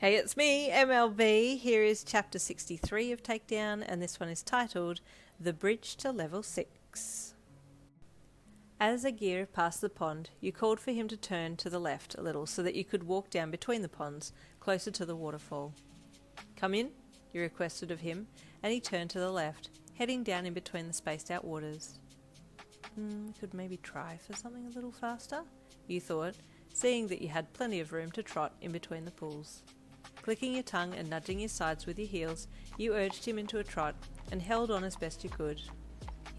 Hey, it's me, MLB. Here is chapter 63 of Takedown, and this one is titled The Bridge to Level 6. As Aegir passed the pond, you called for him to turn to the left a little so that you could walk down between the ponds, closer to the waterfall. Come in, you requested of him, and he turned to the left, heading down in between the spaced out waters. We could maybe try for something a little faster, you thought, seeing that you had plenty of room to trot in between the pools. Clicking your tongue and nudging his sides with your heels, you urged him into a trot and held on as best you could.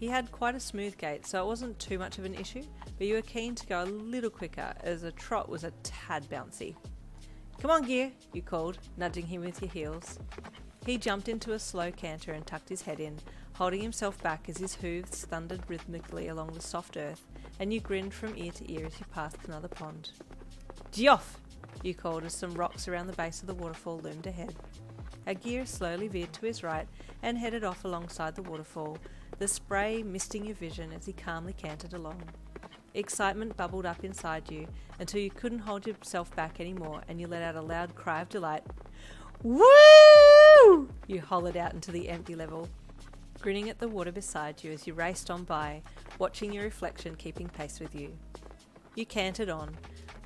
He had quite a smooth gait, so it wasn't too much of an issue, but you were keen to go a little quicker as a trot was a tad bouncy. Come on, Gear, you called, nudging him with your heels. He jumped into a slow canter and tucked his head in, holding himself back as his hooves thundered rhythmically along the soft earth, and you grinned from ear to ear as you passed another pond. Geoff! You called as some rocks around the base of the waterfall loomed ahead. Aegir slowly veered to his right and headed off alongside the waterfall, the spray misting your vision as he calmly cantered along. Excitement bubbled up inside you until you couldn't hold yourself back anymore and you let out a loud cry of delight. Woo! You hollered out into the empty level, grinning at the water beside you as you raced on by, watching your reflection keeping pace with you. You cantered on,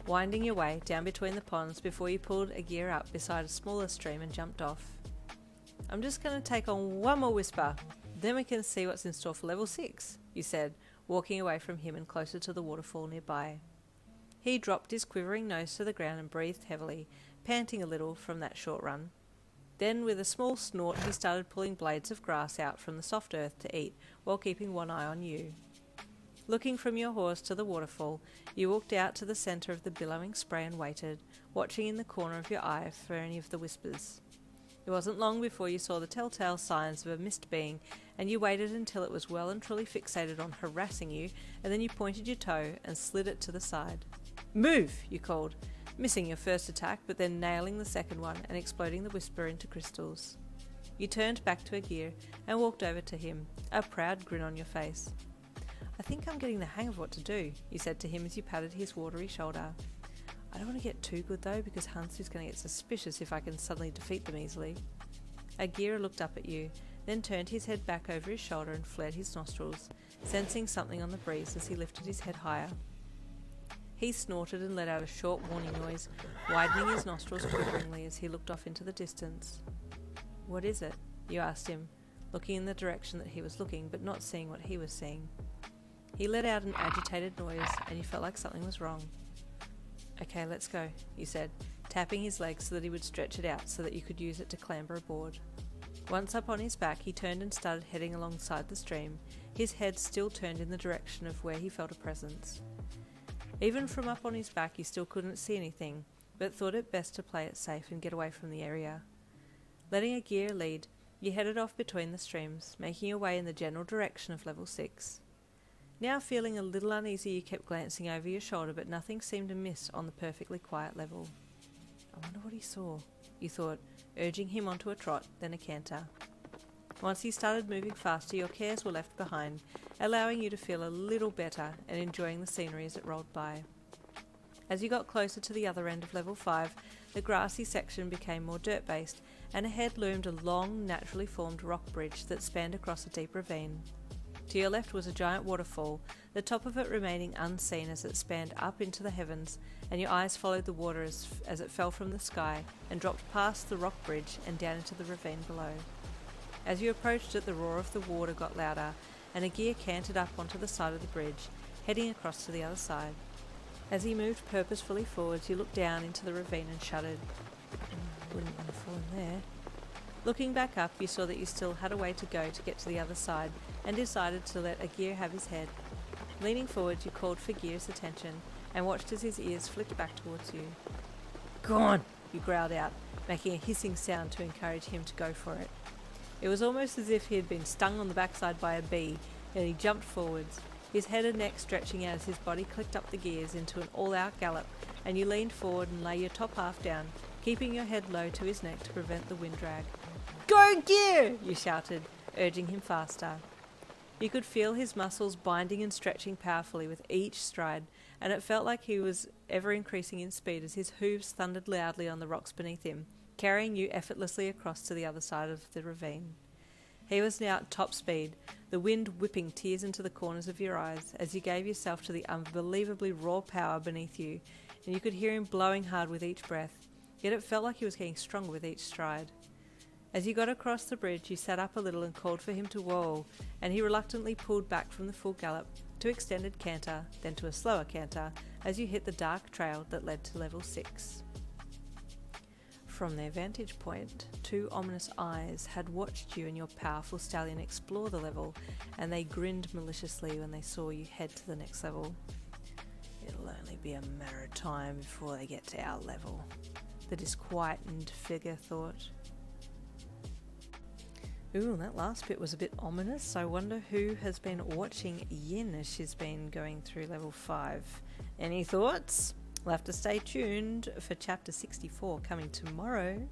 winding your way down between the ponds before you pulled Aegir up beside a smaller stream and jumped off. I'm just going to take on one more whisper, then we can see what's in store for level 6, you said, walking away from him and closer to the waterfall nearby. He dropped his quivering nose to the ground and breathed heavily, panting a little from that short run. Then, with a small snort, he started pulling blades of grass out from the soft earth to eat, while keeping one eye on you. Looking from your horse to the waterfall, you walked out to the centre of the billowing spray and waited, watching in the corner of your eye for any of the whispers. It wasn't long before you saw the telltale signs of a mist being, and you waited until it was well and truly fixated on harassing you, and then you pointed your toe and slid it to the side. Move, you called, missing your first attack but then nailing the second one and exploding the whisper into crystals. You turned back to Aegir and walked over to him, a proud grin on your face. I think I'm getting the hang of what to do, you said to him as you patted his watery shoulder. I don't want to get too good though, because Hansu's going to get suspicious if I can suddenly defeat them easily. Aegir looked up at you, then turned his head back over his shoulder and flared his nostrils, sensing something on the breeze as he lifted his head higher. He snorted and let out a short warning noise, widening his nostrils quiveringly as he looked off into the distance. What is it? You asked him, looking in the direction that he was looking, but not seeing what he was seeing. He let out an agitated noise, and you felt like something was wrong. Okay, let's go, you said, tapping his leg so that he would stretch it out so that you could use it to clamber aboard. Once up on his back, he turned and started heading alongside the stream, his head still turned in the direction of where he felt a presence. Even from up on his back, you still couldn't see anything, but thought it best to play it safe and get away from the area. Letting Aegir lead, you headed off between the streams, making your way in the general direction of level 6. Now feeling a little uneasy, you kept glancing over your shoulder, but nothing seemed amiss on the perfectly quiet level. I wonder what he saw, you thought, urging him onto a trot, then a canter. Once he started moving faster, your cares were left behind, allowing you to feel a little better and enjoying the scenery as it rolled by. As you got closer to the other end of level 5, the grassy section became more dirt-based, and ahead loomed a long, naturally formed rock bridge that spanned across a deep ravine. To your left was a giant waterfall, the top of it remaining unseen as it spanned up into the heavens, and your eyes followed the water as it fell from the sky and dropped past the rock bridge and down into the ravine below. As you approached it, the roar of the water got louder, and Aegir cantered up onto the side of the bridge, heading across to the other side. As he moved purposefully forwards, you looked down into the ravine and shuddered. Wouldn't want to fall in there. Looking back up, you saw that you still had a way to go to get to the other side, and decided to let Aegir have his head. Leaning forward, you called for Gear's attention, and watched as his ears flicked back towards you. Go on, you growled out, making a hissing sound to encourage him to go for it. It was almost as if he had been stung on the backside by a bee, and he jumped forwards, his head and neck stretching out as his body clicked up the gears into an all-out gallop, and you leaned forward and lay your top half down, keeping your head low to his neck to prevent the wind drag. Go, Gear! You shouted, urging him faster. You could feel his muscles binding and stretching powerfully with each stride, and it felt like he was ever increasing in speed as his hooves thundered loudly on the rocks beneath him, carrying you effortlessly across to the other side of the ravine. He was now at top speed, the wind whipping tears into the corners of your eyes as you gave yourself to the unbelievably raw power beneath you, and you could hear him blowing hard with each breath, yet it felt like he was getting stronger with each stride. As you got across the bridge, you sat up a little and called for him to whoa, and he reluctantly pulled back from the full gallop to extended canter, then to a slower canter, as you hit the dark trail that led to level 6. From their vantage point, 2 ominous eyes had watched you and your powerful stallion explore the level, and they grinned maliciously when they saw you head to the next level. It'll only be a matter of time before they get to our level, the disquieted figure thought. Ooh, that last bit was a bit ominous. I wonder who has been watching Yin as she's been going through level 5. Any thoughts? We'll have to stay tuned for chapter 64 coming tomorrow.